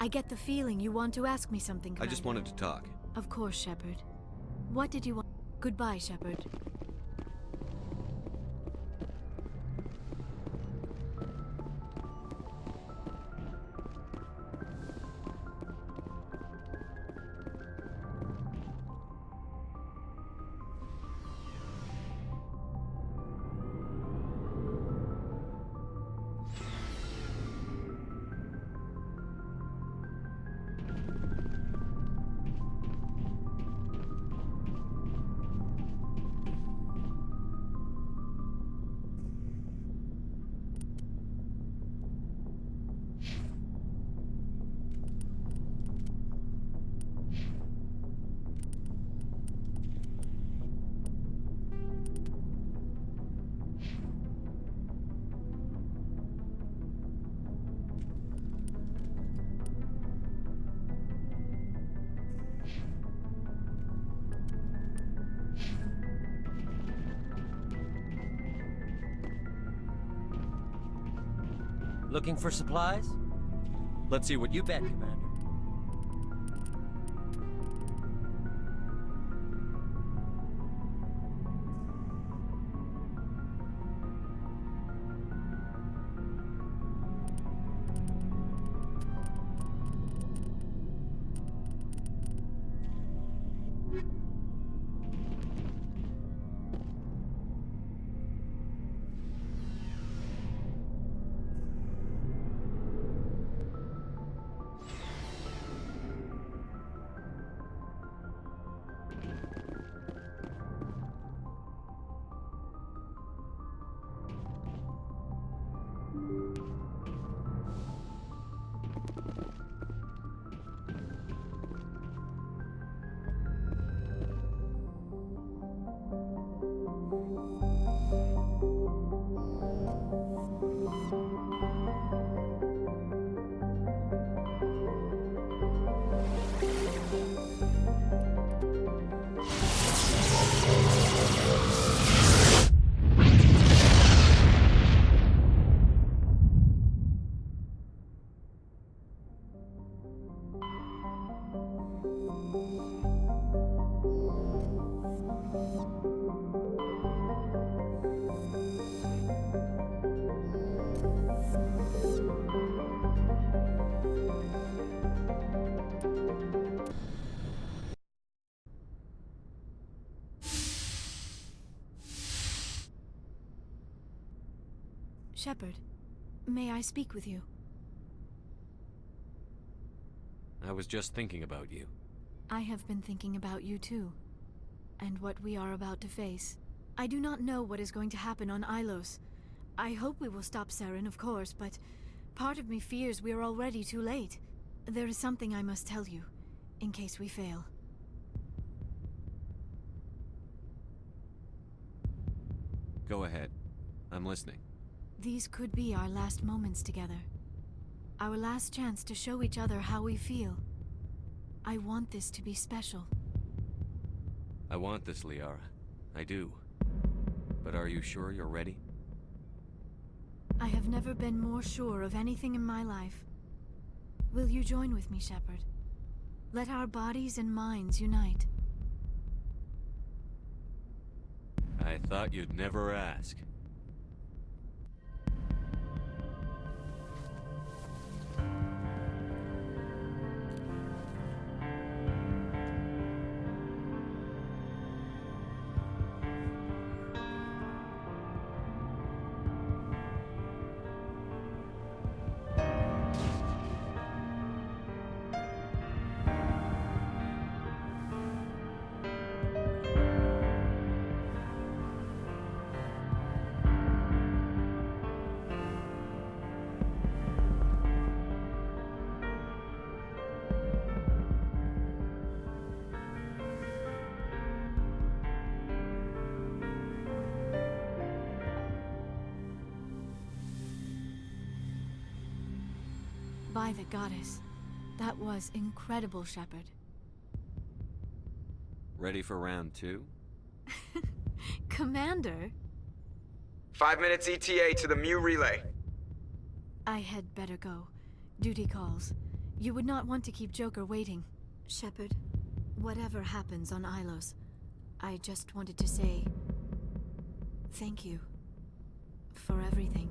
I get the feeling you want to ask me something, Commander. I just wanted to talk. Of course, Shepard. What did you want? Goodbye, Shepard. Looking for supplies? Let's see what you bet, Commander. Shepard, may I speak with you? I was just thinking about you. I have been thinking about you too, and what we are about to face. I do not know what is going to happen on Ilos. I hope we will stop Saren, of course, but part of me fears we are already too late. There is something I must tell you, in case we fail. Go ahead. I'm listening. These could be our last moments together. Our last chance to show each other how we feel. I want this to be special. I want this, Liara. I do. But are you sure you're ready? I have never been more sure of anything in my life. Will you join with me, Shepard? Let our bodies and minds unite. I thought you'd never ask. By the goddess. That was incredible, Shepard. Ready for round 2? Commander? 5 minutes ETA to the Mu relay. I had better go. Duty calls. You would not want to keep Joker waiting. Shepard, whatever happens on Ilos, I just wanted to say... thank you. For everything.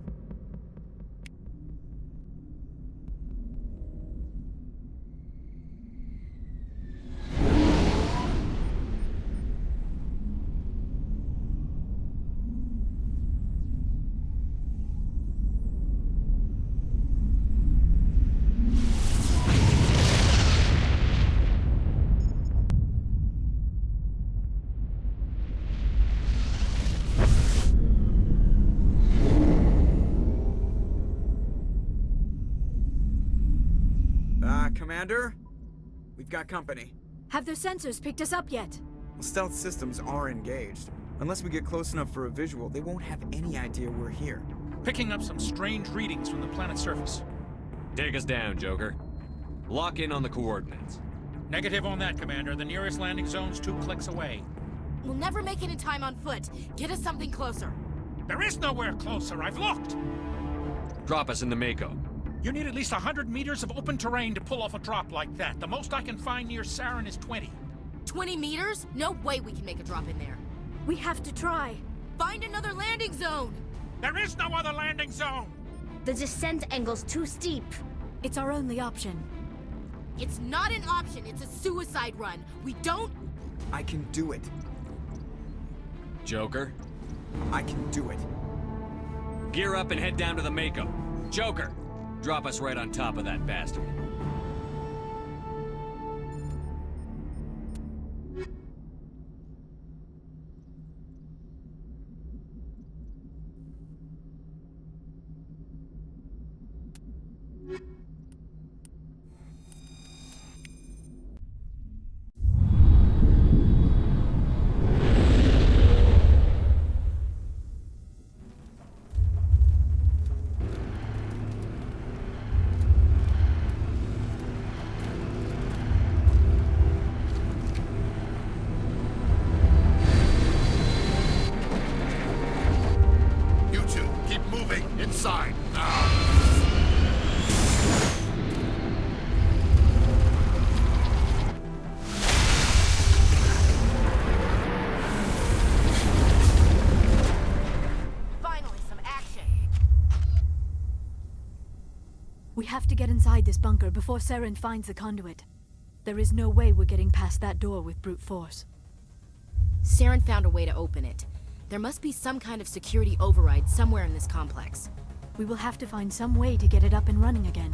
Commander? We've got company. Have their sensors picked us up yet? Well, stealth systems are engaged. Unless we get close enough for a visual, they won't have any idea we're here. Picking up some strange readings from the planet's surface. Take us down, Joker. Lock in on the coordinates. Negative on that, Commander. The nearest landing zone's 2 clicks away. We'll never make it in time on foot. Get us something closer. There is nowhere closer. I've looked. Drop us in the Mako. You need at least 100 meters of open terrain to pull off a drop like that. The most I can find near Saren is 20. 20 meters? No way we can make a drop in there. We have to try. Find another landing zone! There is no other landing zone! The descent angle's too steep. It's our only option. It's not an option, it's a suicide run. We don't... I can do it. Joker, I can do it. gear up and head down to the Mako. Joker, drop us right on top of that bastard. Inside, now! Finally, some action. We have to get inside this bunker before Saren finds the conduit. There is no way we're getting past that door with brute force. Saren found a way to open it. There must be some kind of security override somewhere in this complex. We will have to find some way to get it up and running again.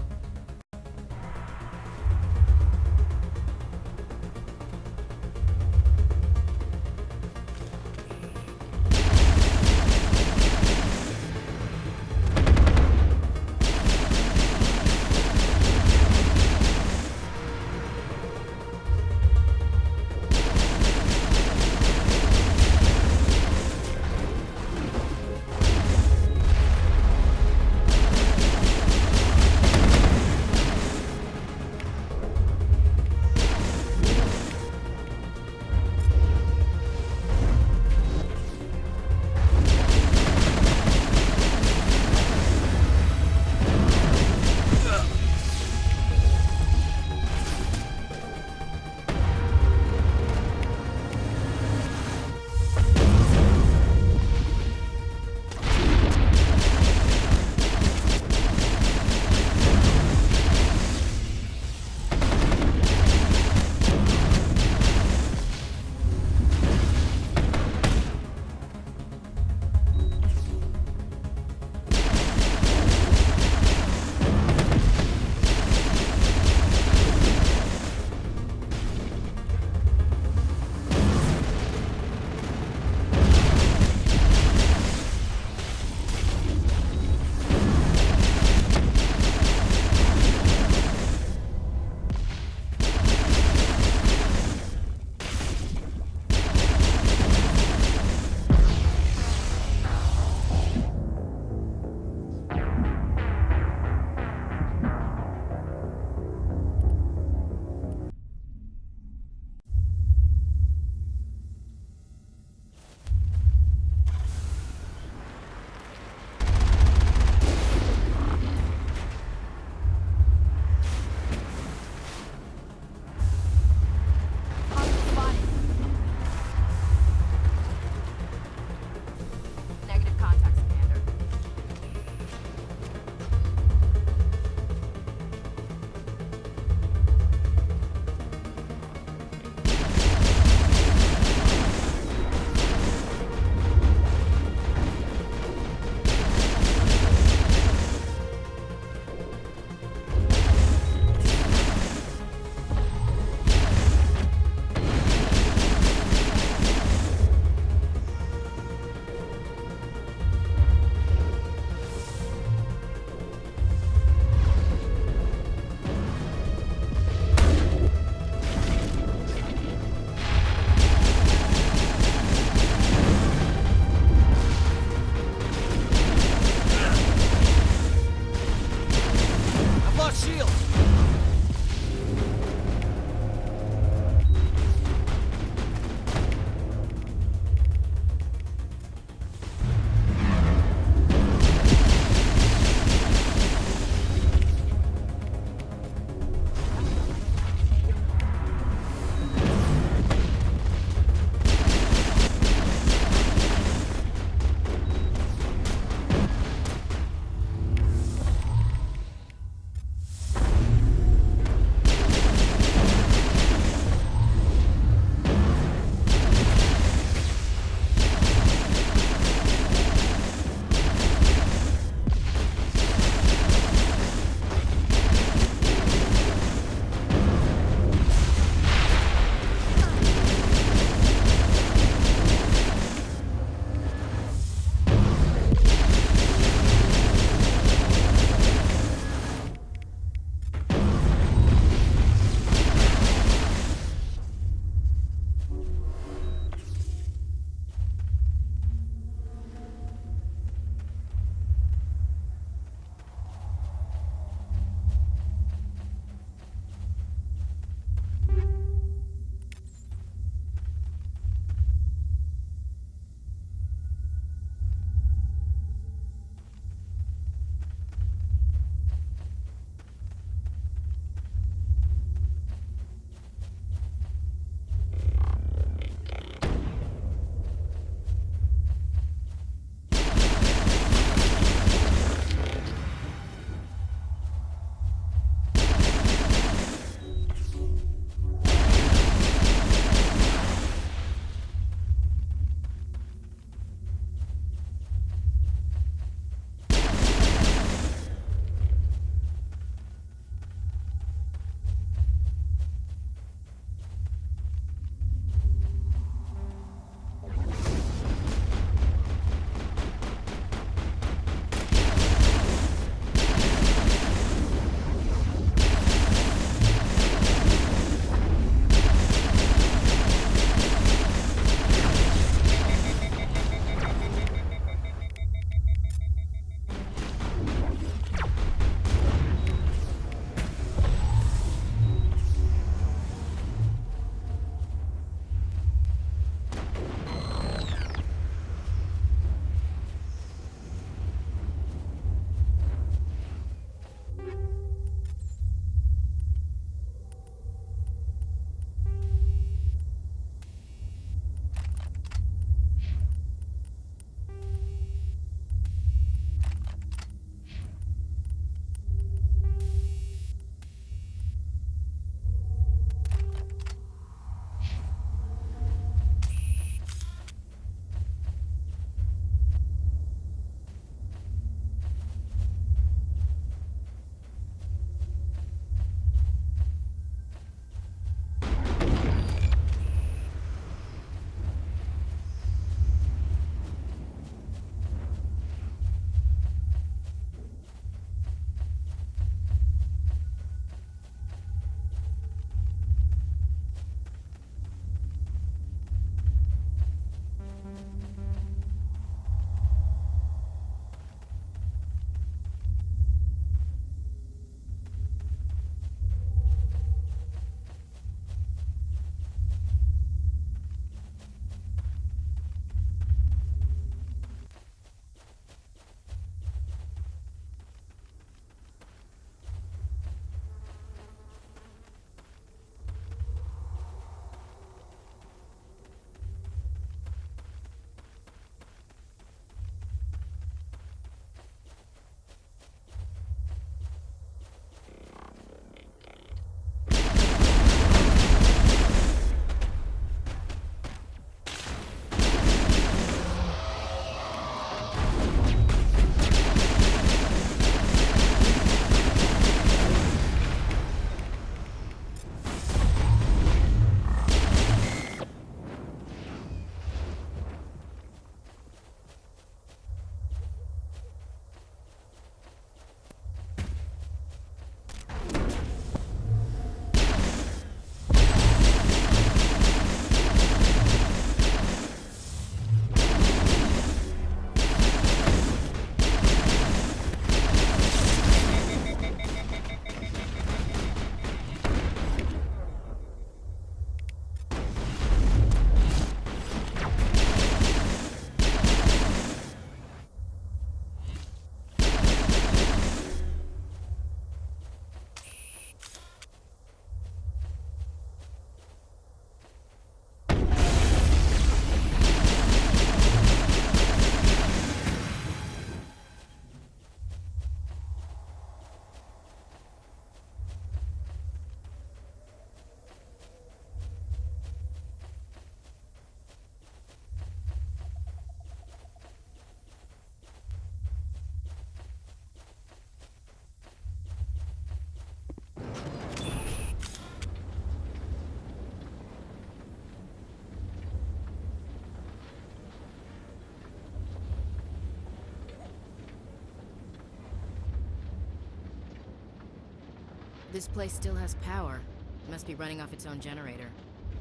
This place still has power. It must be running off its own generator.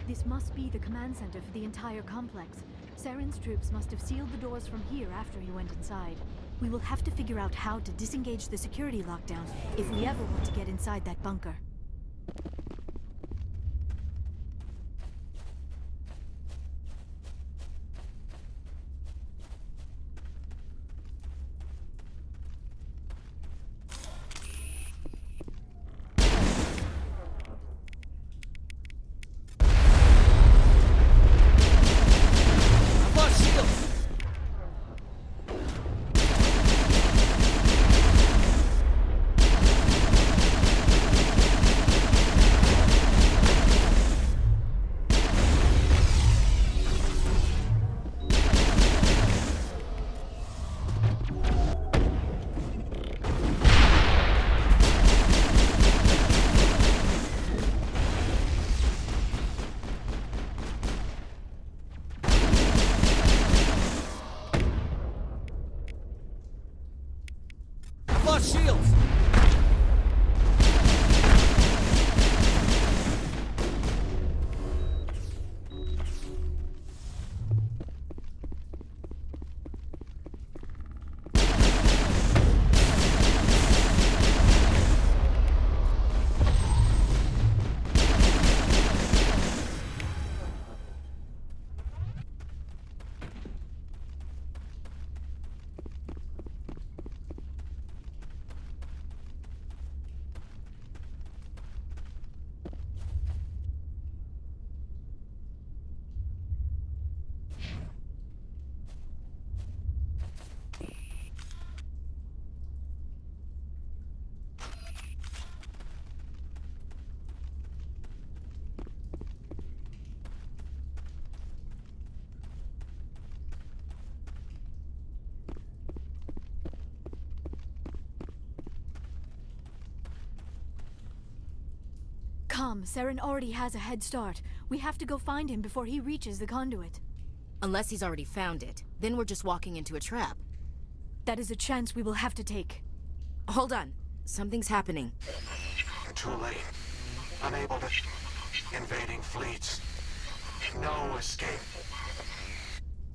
This must be the command center for the entire complex. Saren's troops must have sealed the doors from here after he went inside. We will have to figure out how to disengage the security lockdown if we ever want to get inside that bunker. Come, Saren already has a head start. We have to go find him before he reaches the conduit. Unless he's already found it. Then we're just walking into a trap. That is a chance we will have to take. Hold on. Something's happening. Too late. Unable to... Invading fleets. No escape.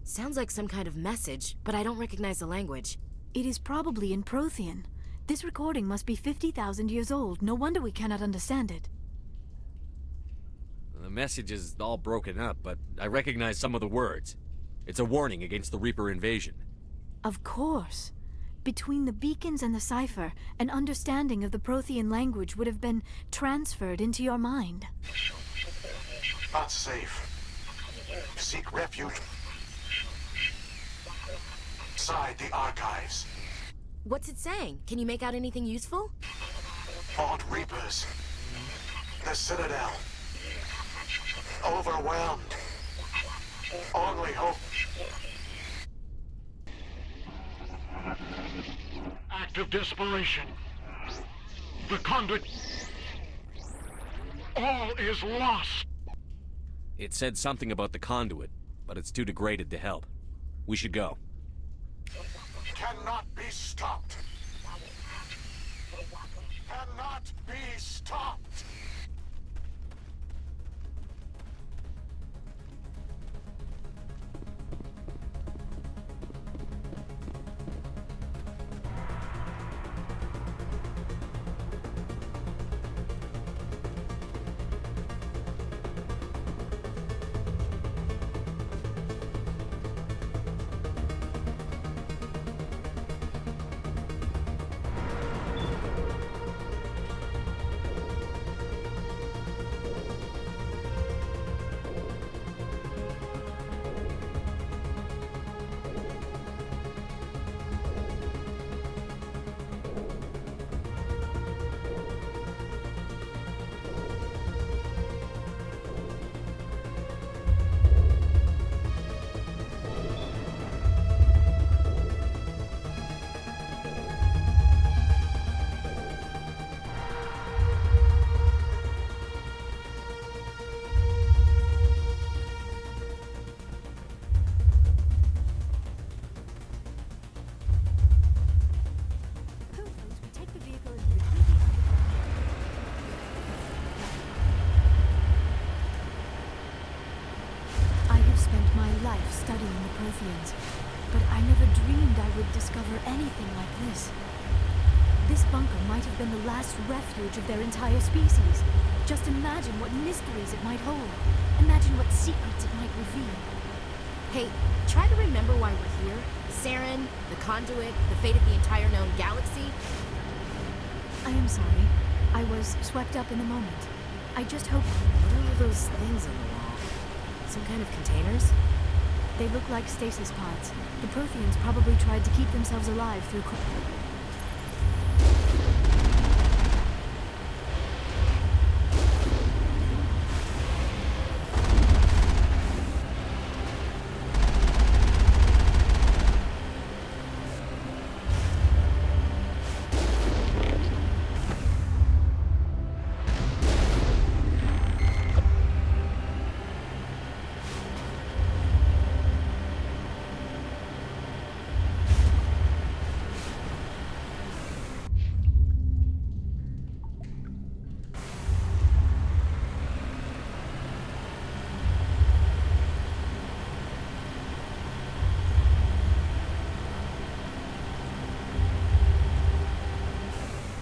Sounds like some kind of message, but I don't recognize the language. It is probably in Prothean. This recording must be 50,000 years old. No wonder we cannot understand it. The message is all broken up, but I recognize some of the words. It's a warning against the Reaper invasion. Of course. Between the beacons and the cipher, an understanding of the Prothean language would have been transferred into your mind. Not safe. Seek refuge. Inside the archives. What's it saying? Can you make out anything useful? Fought Reapers. The Citadel. Overwhelmed. Only hope. Act of desperation. The conduit. All is lost. It said something about the conduit, but it's too degraded to help. We should go. Cannot be stopped. Cannot be stopped. life studying the Protheans, but I never dreamed I would discover anything like this. This bunker might have been the last refuge of their entire species. Just imagine what mysteries it might hold. Imagine what secrets it might reveal. Hey, try to remember why we're here. Saren, the Conduit, the fate of the entire known galaxy. I am sorry. I was swept up in the moment. I just hope... What are all those things on the wall? Some kind of containers? They look like stasis pods. The Protheans probably tried to keep themselves alive through...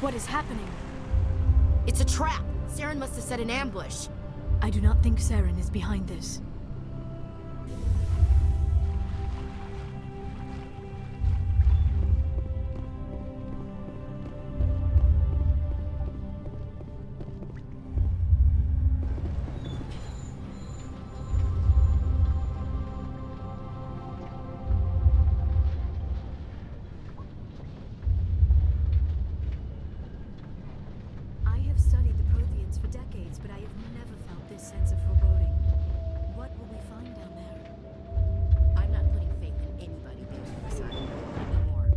What is happening? It's a trap! Saren must have set an ambush. I do not think Saren is behind this. I have studied the Protheans for decades, but I have never felt this sense of foreboding. What will we find down there? I'm not putting faith in anybody being on the side. Not anymore.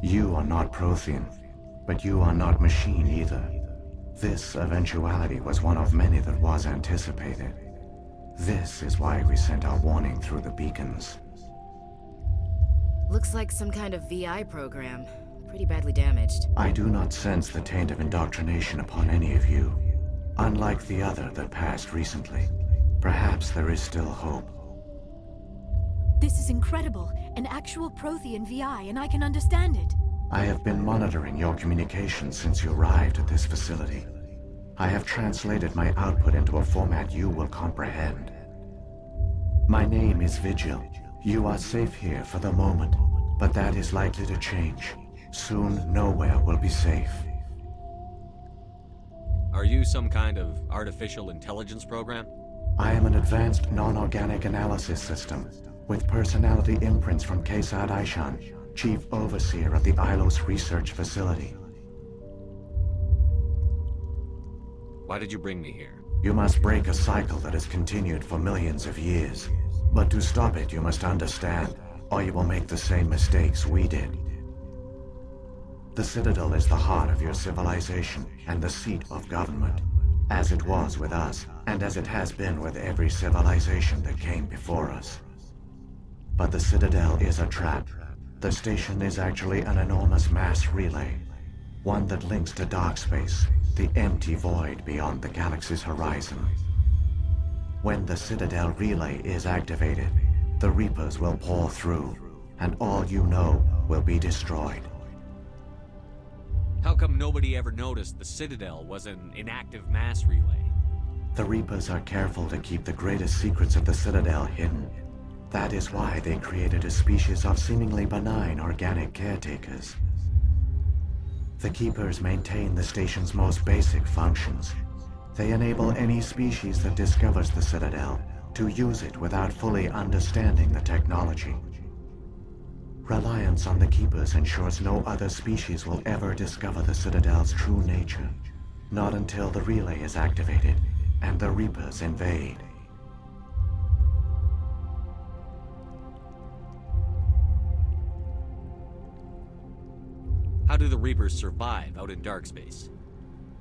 You are not Prothean, but you are not machine either. This eventuality was one of many that was anticipated. This is why we sent our warning through the beacons. Looks like some kind of VI program. Pretty badly damaged. I do not sense the taint of indoctrination upon any of you. Unlike the other that passed recently. Perhaps there is still hope. This is incredible. An actual Prothean VI, and I can understand it. I have been monitoring your communications since you arrived at this facility. I have translated my output into a format you will comprehend. My name is Vigil. You are safe here for the moment, but that is likely to change. Soon, nowhere will be safe. Are you some kind of artificial intelligence program? I am an advanced non-organic analysis system, with personality imprints from Kesad Aishan, Chief Overseer of the Ilos Research Facility. Why did you bring me here? You must break a cycle that has continued for millions of years. But to stop it, you must understand, or you will make the same mistakes we did. The Citadel is the heart of your civilization and the seat of government, as it was with us, and as it has been with every civilization that came before us. But the Citadel is a trap. The station is actually an enormous mass relay, one that links to dark space, the empty void beyond the galaxy's horizon. When the Citadel relay is activated, the Reapers will pour through, and all you know will be destroyed. How come nobody ever noticed the Citadel was an inactive mass relay? The Reapers are careful to keep the greatest secrets of the Citadel hidden. That is why they created a species of seemingly benign organic caretakers. The Keepers maintain the station's most basic functions. They enable any species that discovers the Citadel to use it without fully understanding the technology. Reliance on the Keepers ensures no other species will ever discover the Citadel's true nature. Not until the relay is activated and the Reapers invade. How do the Reapers survive out in dark space?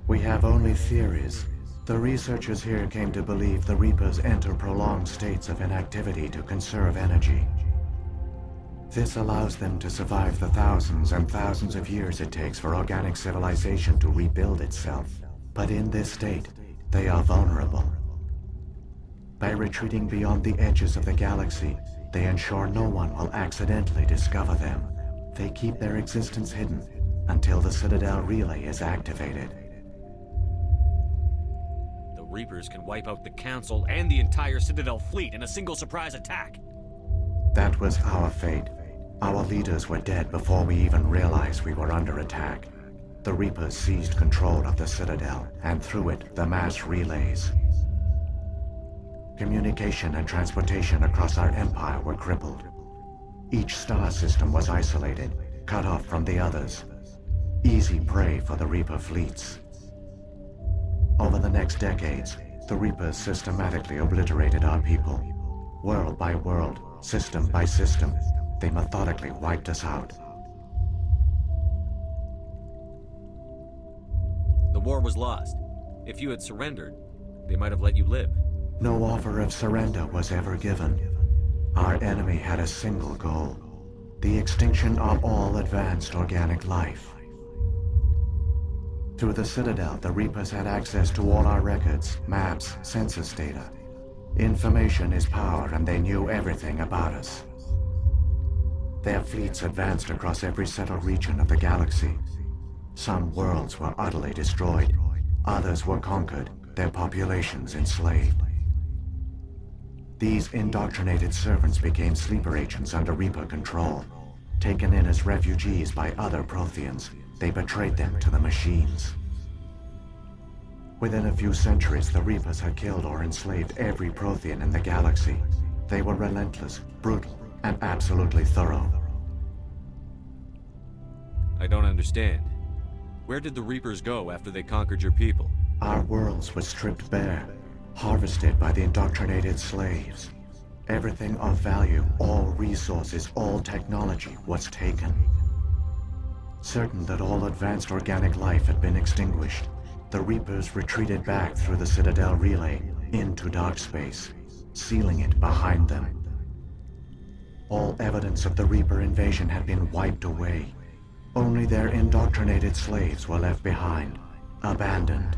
We have only theories. The researchers here came to believe the Reapers enter prolonged states of inactivity to conserve energy. This allows them to survive the thousands and thousands of years it takes for organic civilization to rebuild itself. But in this state, they are vulnerable. By retreating beyond the edges of the galaxy, they ensure no one will accidentally discover them. They keep their existence hidden until the Citadel relay is activated. The Reapers can wipe out the Council and the entire Citadel fleet in a single surprise attack. That was our fate. Our leaders were dead before we even realized we were under attack. The Reapers seized control of the Citadel, and through it, the mass relays. Communication and transportation across our empire were crippled. Each star system was isolated, cut off from the others. Easy prey for the Reaper fleets. Over the next decades, the Reapers systematically obliterated our people. World by world, system by system, they methodically wiped us out. The war was lost. If you had surrendered, they might have let you live. No offer of surrender was ever given. Our enemy had a single goal: the extinction of all advanced organic life. Through the Citadel, the Reapers had access to all our records, maps, census data. Information is power, and they knew everything about us. Their fleets advanced across every settled region of the galaxy. Some worlds were utterly destroyed. Others were conquered, their populations enslaved. These indoctrinated servants became sleeper agents under Reaper control. Taken in as refugees by other Protheans, they betrayed them to the machines. Within a few centuries, the Reapers had killed or enslaved every Prothean in the galaxy. They were relentless, brutal, and absolutely thorough. I don't understand. Where did the Reapers go after they conquered your people? Our worlds were stripped bare, harvested by the indoctrinated slaves. Everything of value, all resources, all technology was taken. Certain that all advanced organic life had been extinguished, the Reapers retreated back through the Citadel relay into dark space, sealing it behind them. All evidence of the Reaper invasion had been wiped away. Only their indoctrinated slaves were left behind, abandoned.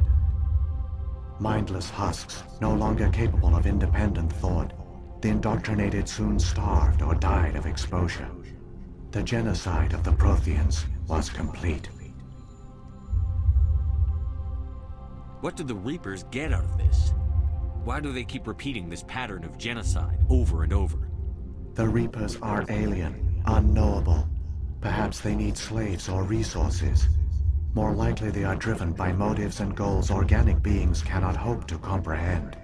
Mindless husks, no longer capable of independent thought, the indoctrinated soon starved or died of exposure. The genocide of the Protheans was complete. What do the Reapers get out of this? Why do they keep repeating this pattern of genocide over and over? The Reapers are alien, unknowable. Perhaps they need slaves or resources. More likely they are driven by motives and goals organic beings cannot hope to comprehend.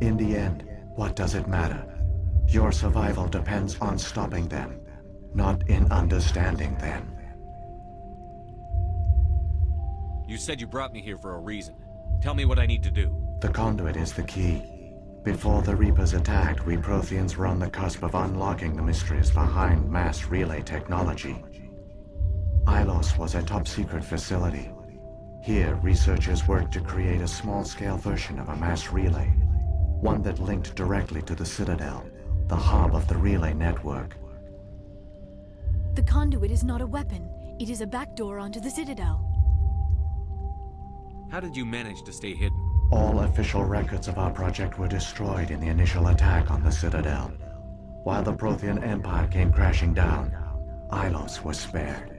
In the end, what does it matter? Your survival depends on stopping them, not in understanding them. You said you brought me here for a reason. Tell me what I need to do. The conduit is the key. Before the Reapers attacked, we Protheans were on the cusp of unlocking the mysteries behind mass relay technology. Ilos was a top-secret facility. Here, researchers worked to create a small-scale version of a mass relay, one that linked directly to the Citadel, the hub of the relay network. The conduit is not a weapon. It is a backdoor onto the Citadel. How did you manage to stay hidden? All official records of our project were destroyed in the initial attack on the Citadel. While the Prothean Empire came crashing down, Ilos was spared.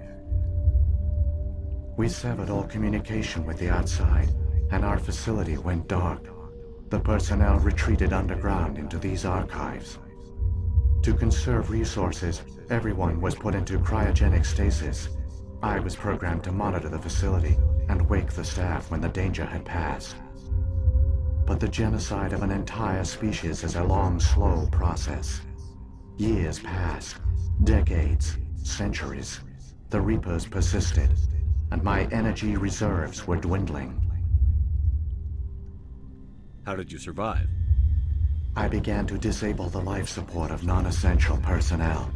We severed all communication with the outside, and our facility went dark. The personnel retreated underground into these archives. To conserve resources, everyone was put into cryogenic stasis. I was programmed to monitor the facility and wake the staff when the danger had passed. But the genocide of an entire species is a long, slow process. Years passed, decades, centuries. The Reapers persisted, and my energy reserves were dwindling. How did you survive? I began to disable the life support of non-essential personnel.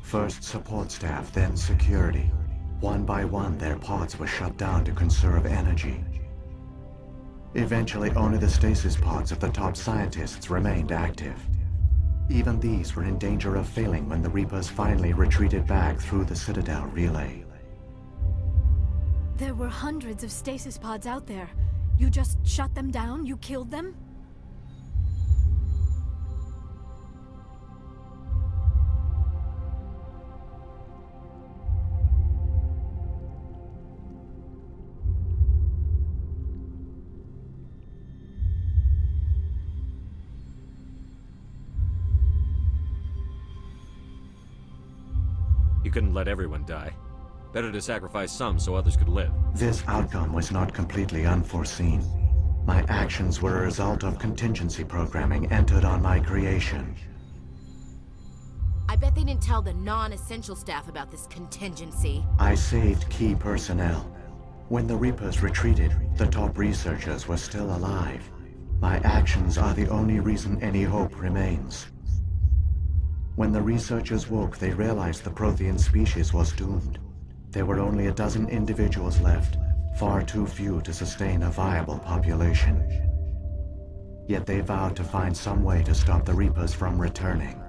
First support staff, then security. One by one, their pods were shut down to conserve energy. Eventually, only the stasis pods of the top scientists remained active. Even these were in danger of failing when the Reapers finally retreated back through the Citadel relay. There were hundreds of stasis pods out there. You just shut them down? You killed them? You couldn't let everyone die. Better to sacrifice some so others could live. This outcome was not completely unforeseen. My actions were a result of contingency programming entered on my creation. I bet they didn't tell the non-essential staff about this contingency. I saved key personnel. When the Reapers retreated, the top researchers were still alive. My actions are the only reason any hope remains. When the researchers woke, they realized the Prothean species was doomed. There were only a dozen individuals left, far too few to sustain a viable population. Yet they vowed to find some way to stop the Reapers from returning.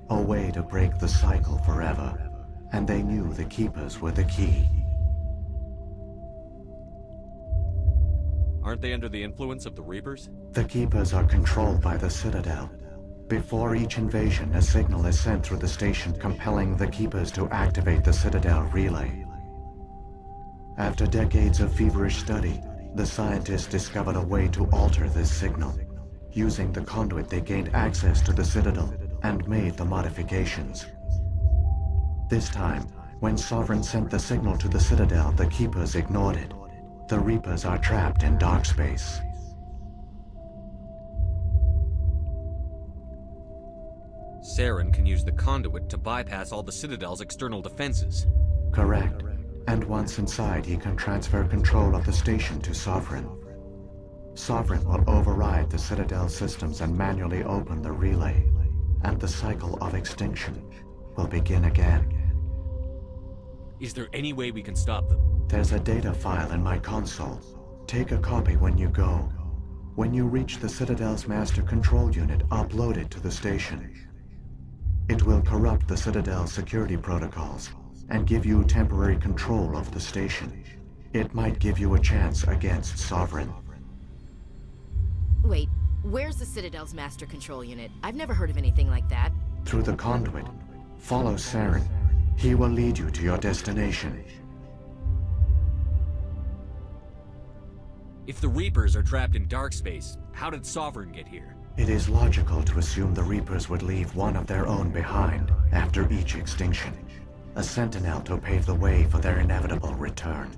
A way to break the cycle forever. And they knew the Keepers were the key. Aren't they under the influence of the Reapers? The Keepers are controlled by the Citadel. Before each invasion, a signal is sent through the station compelling the Keepers to activate the Citadel relay. After decades of feverish study, the scientists discovered a way to alter this signal. Using the conduit, they gained access to the Citadel and made the modifications. This time, when Sovereign sent the signal to the Citadel, the Keepers ignored it. The Reapers are trapped in dark space. Saren can use the conduit to bypass all the Citadel's external defenses. Correct. And once inside, he can transfer control of the station to Sovereign. Sovereign will override the Citadel systems and manually open the relay, and the cycle of extinction will begin again. Is there any way we can stop them? There's a data file in my console. Take a copy when you go. When you reach the Citadel's master control unit, upload it to the station. It will corrupt the Citadel's security protocols and give you temporary control of the station. It might give you a chance against Sovereign. Wait, where's the Citadel's master control unit? I've never heard of anything like that. Through the conduit, follow Saren. He will lead you to your destination. If the Reapers are trapped in dark space, how did Sovereign get here? It is logical to assume the Reapers would leave one of their own behind after each extinction. A sentinel to pave the way for their inevitable return.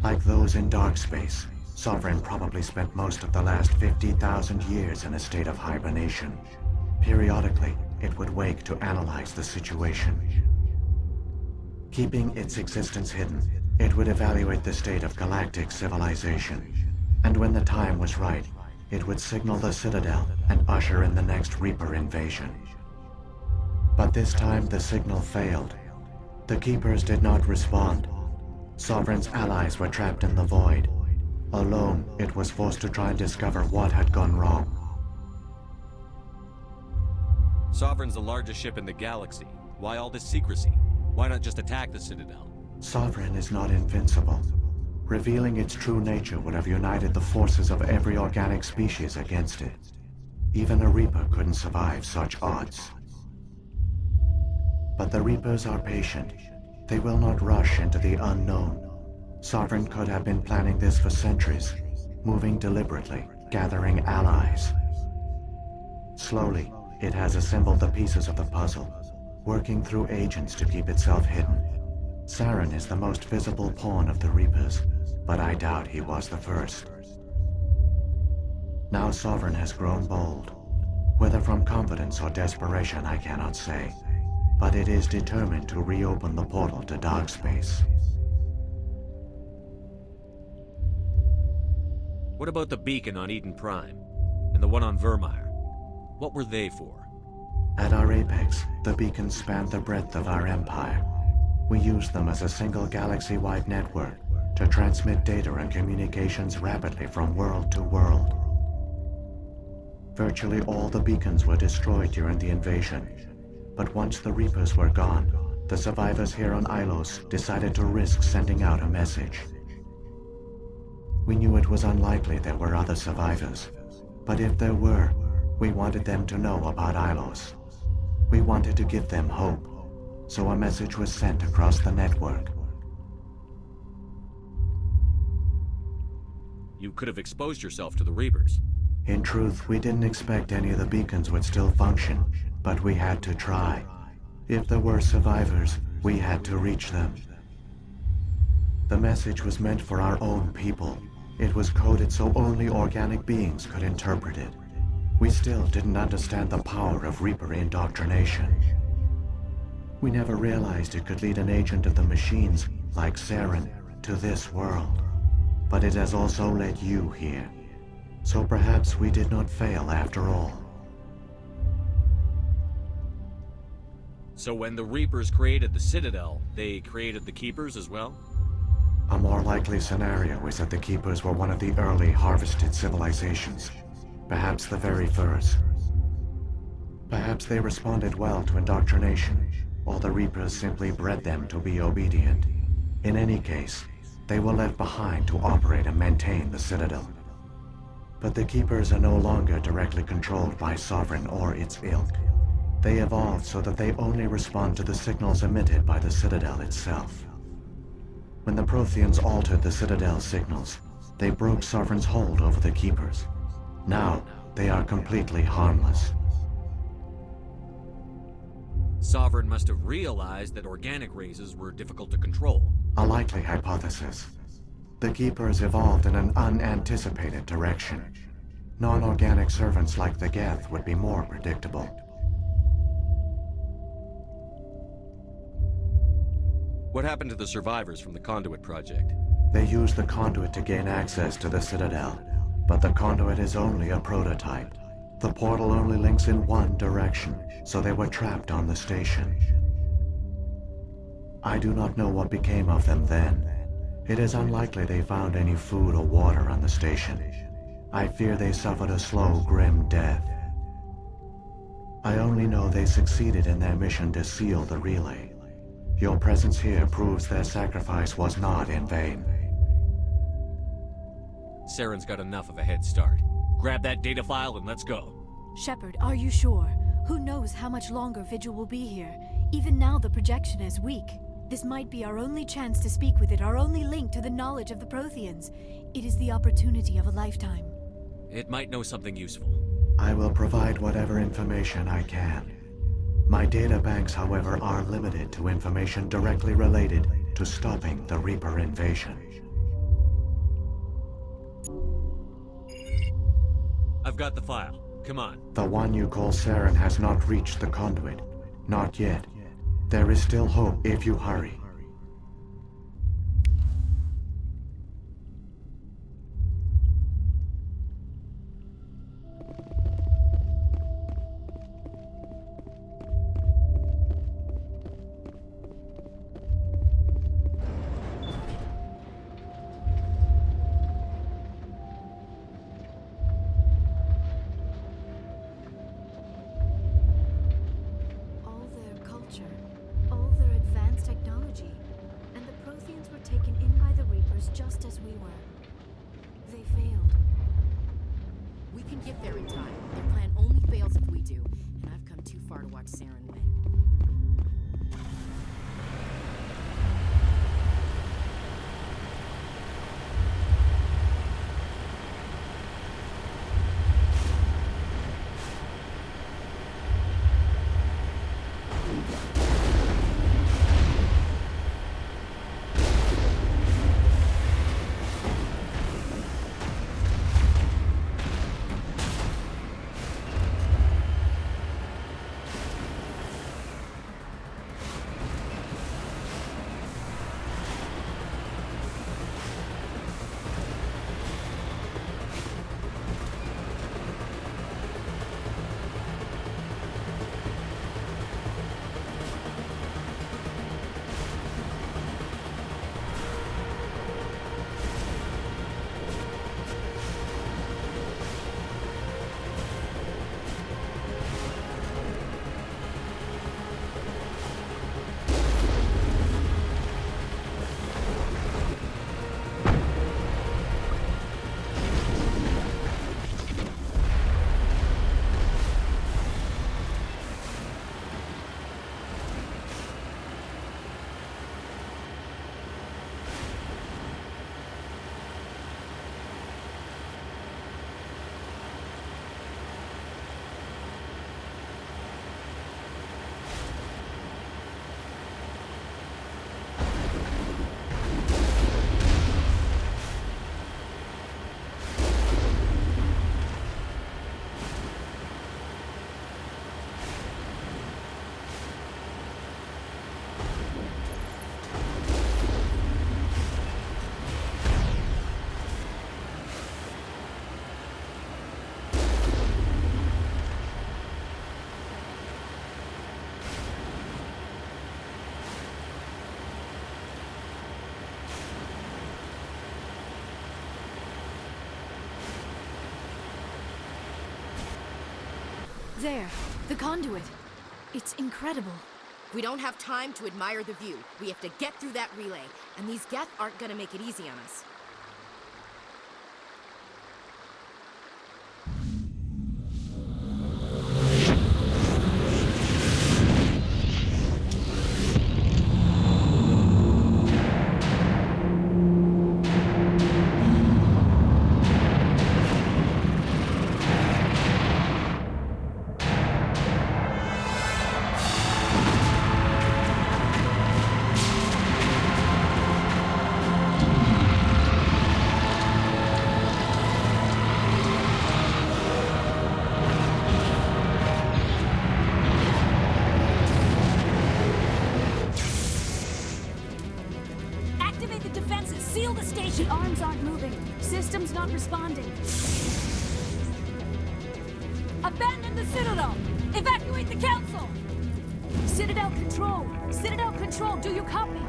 Like those in dark space, Sovereign probably spent most of the last 50,000 years in a state of hibernation. Periodically, it would wake to analyze the situation. Keeping its existence hidden, it would evaluate the state of galactic civilization. And when the time was right, it would signal the Citadel and usher in the next Reaper invasion. But this time the signal failed. The Keepers did not respond. Sovereign's allies were trapped in the void. Alone, it was forced to try and discover what had gone wrong. Sovereign's the largest ship in the galaxy. Why all this secrecy? Why not just attack the Citadel? Sovereign is not invincible. Revealing its true nature would have united the forces of every organic species against it. Even a Reaper couldn't survive such odds. But the Reapers are patient. They will not rush into the unknown. Sovereign could have been planning this for centuries, moving deliberately, gathering allies. Slowly, it has assembled the pieces of the puzzle, working through agents to keep itself hidden. Saren is the most visible pawn of the Reapers, but I doubt he was the first. Now Sovereign has grown bold. Whether from confidence or desperation, I cannot say. But it is determined to reopen the portal to dark space. What about the beacon on Eden Prime? And the one on Vermeer? What were they for? At our apex, the beacons spanned the breadth of our empire. We used them as a single galaxy-wide network to transmit data and communications rapidly from world to world. Virtually all the beacons were destroyed during the invasion. But once the Reapers were gone, the survivors here on Ilos decided to risk sending out a message. We knew it was unlikely there were other survivors, but if there were, we wanted them to know about Ilos. We wanted to give them hope, so a message was sent across the network. You could have exposed yourself to the Reapers. In truth, we didn't expect any of the beacons would still function, but we had to try. If there were survivors, we had to reach them. The message was meant for our own people. It was coded so only organic beings could interpret it. We still didn't understand the power of Reaper indoctrination. We never realized it could lead an agent of the machines, like Saren, to this world. But it has also led you here. So perhaps we did not fail after all. So when the Reapers created the Citadel, they created the Keepers as well? A more likely scenario is that the Keepers were one of the early harvested civilizations. Perhaps the very first. Perhaps they responded well to indoctrination, or the Reapers simply bred them to be obedient. In any case, they were left behind to operate and maintain the Citadel. But the Keepers are no longer directly controlled by Sovereign or its ilk. They evolved so that they only respond to the signals emitted by the Citadel itself. When the Protheans altered the Citadel's signals, they broke Sovereign's hold over the Keepers. Now, they are completely harmless. Sovereign must have realized that organic races were difficult to control. A likely hypothesis. The Keepers evolved in an unanticipated direction. Non-organic servants like the Geth would be more predictable. What happened to the survivors from the Conduit project? They used the conduit to gain access to the Citadel, but the conduit is only a prototype. The portal only links in one direction, so they were trapped on the station. I do not know what became of them then. It is unlikely they found any food or water on the station. I fear they suffered a slow, grim death. I only know they succeeded in their mission to seal the relay. Your presence here proves their sacrifice was not in vain. Saren's got enough of a head start. Grab that data file and let's go. Shepard, are you sure? Who knows how much longer Vigil will be here? Even now the projection is weak. This might be our only chance to speak with it, our only link to the knowledge of the Protheans. It is the opportunity of a lifetime. It might know something useful. I will provide whatever information I can. My data banks, however, are limited to information directly related to stopping the Reaper invasion. I've got the file. Come on. The one you call Saren has not reached the conduit. Not yet. There is still hope if you hurry. Just as we were. They failed. We can get there in time. Their plan only fails if we do, and I've come too far to watch Saren win. There, the conduit. It's incredible. We don't have time to admire the view. We have to get through that relay, and these Geth aren't gonna make it easy on us. Seal the station! The arms aren't moving. System's not responding. Abandon the Citadel! Evacuate the Council! Citadel Control! Citadel Control, do you copy?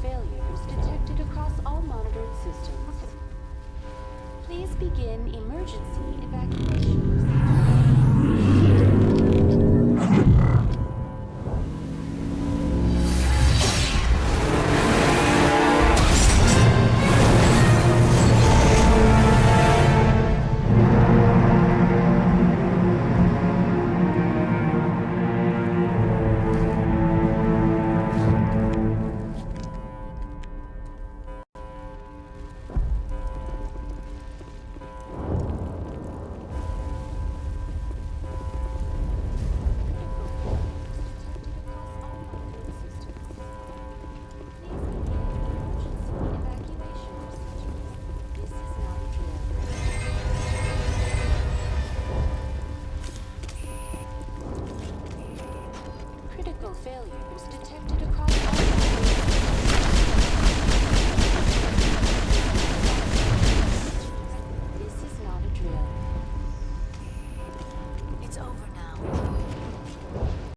Failures detected across all monitored systems. Please begin emergency evacuation. Failures detected